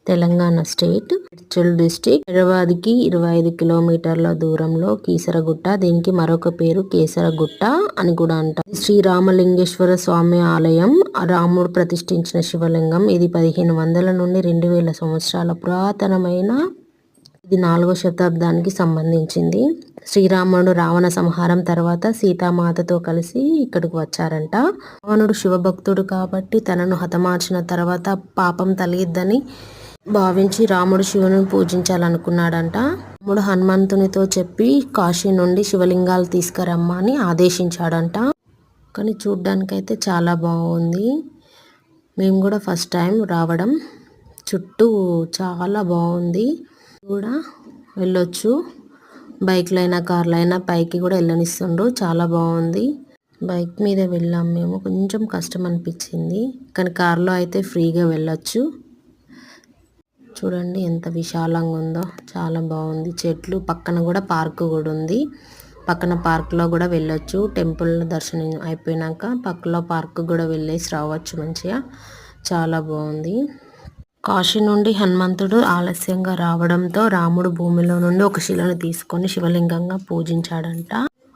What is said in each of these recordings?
Telangana state Medchal district, హైదరాబాద్కి 25 కిలోమీటర్ల దూరంలో కీసరగుట్ట. దీనికి మరొక పేరు కేసరగుట్ట అని కూడా అంటారు. శ్రీ రామలింగేశ్వర స్వామి ఆలయం, రాముడు ప్రతిష్ఠించిన శివలింగం. ఇది 1500 నుండి 2000 సంవత్సరాల పురాతనమైన. ఇది 4వ శతాబ్దానికి సంబంధించింది. శ్రీరాముడు రావణ సంహారం తర్వాత సీతామాతతో కలిసి ఇక్కడికి వచ్చారంట. రావణుడు శివభక్తుడు కాబట్టి తనను హతమార్చిన తర్వాత పాపం తలిగిద్దని భావించి రాముడు శివుని పూజించాలనుకున్నాడంట. రాముడు హనుమంతునితో చెప్పి కాశీ నుండి శివలింగాలు తీసుకురమ్మని ఆదేశించాడంట. కానీ చూడ్డానికైతే చాలా బాగుంది. మేము కూడా ఫస్ట్ టైం రావడం. చుట్టూ చాలా బాగుంది. కూడా వెళ్ళొచ్చు, బైక్లో అయినా కార్లో అయినా పైకి కూడా వెళ్ళనిస్తుండ్రు. చాలా బాగుంది. బైక్ మీద వెళ్ళాం మేము, కొంచెం కష్టం అనిపించింది, కానీ కార్లో అయితే ఫ్రీగా వెళ్ళొచ్చు. చూడండి ఎంత విశాలంగా ఉందో, చాలా బాగుంది. చెట్లు పక్కన కూడా పార్క్ కూడా ఉంది. పక్కన పార్క్లో కూడా వెళ్ళొచ్చు. టెంపుల్ దర్శనం అయిపోయినాక పక్కలో పార్క్ కూడా వెళ్ళేసి రావచ్చు మంచిగా. చాలా బాగుంది. కాశీ నుండి హనుమంతుడు ఆలస్యంగా రావడంతో రాముడు భూమిలో నుండి ఒక శిలను తీసుకొని శివలింగంగా పూజించాడంట.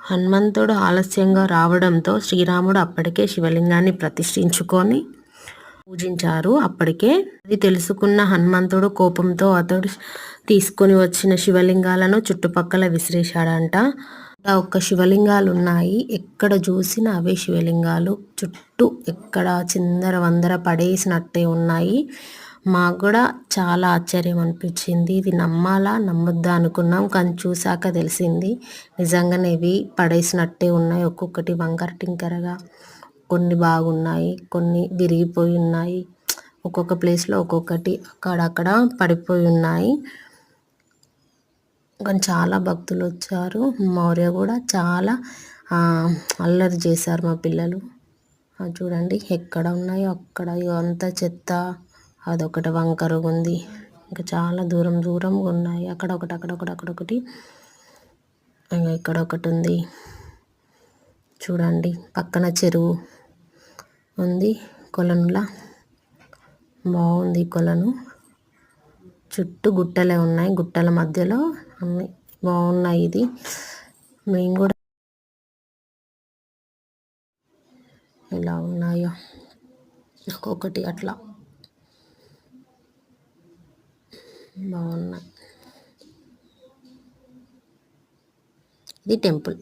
హనుమంతుడు ఆలస్యంగా రావడంతో శ్రీరాముడు అప్పటికే శివలింగాన్ని ప్రతిష్ఠించుకొని పూజించారు. అప్పటికే అది తెలుసుకున్న హనుమంతుడు కోపంతో అతడు తీసుకొని వచ్చిన శివలింగాలను చుట్టుపక్కల విసిరేశాడంట. ఒక్క శివలింగాలు ఉన్నాయి, ఎక్కడ చూసినా అవే శివలింగాలు. చుట్టూ ఎక్కడ చిందర వందర పడేసినట్టే ఉన్నాయి. మాకు కూడా చాలా ఆశ్చర్యం అనిపించింది. ఇది నమ్మాలా నమ్మొద్దా అనుకున్నాం, కానీ చూశాక తెలిసింది నిజంగానే ఇవి పడేసినట్టే ఉన్నాయి. ఒక్కొక్కటి వంకర టింకరగా, కొన్ని బాగున్నాయి, కొన్ని విరిగిపోయి ఉన్నాయి. ఒక్కొక్క ప్లేస్లో ఒక్కొక్కటి అక్కడక్కడ పడిపోయి ఉన్నాయి. కానీ చాలా భక్తులు వచ్చారు. మౌర్య కూడా చాలా అల్లరి చేశారు మా పిల్లలు. చూడండి ఎక్కడ ఉన్నాయో అక్కడ అంతా చెత్త, అదొకటి వంకరగా ఉంది. ఇంకా చాలా దూరం దూరంగా ఉన్నాయి. అక్కడొకటి ఇక్కడ ఒకటి ఉంది. చూడండి పక్కన చెరువు ఉంది, కొలనులా బాగుంది కొలను. చుట్టూ గుట్టలే ఉన్నాయి, గుట్టల మధ్యలో అన్నీ బాగున్నాయి. ఇది మేము కూడా ఎలా ఉన్నాయో ఒక్కొక్కటి అట్లా బాగున్నాయి. ఇది టెంపుల్.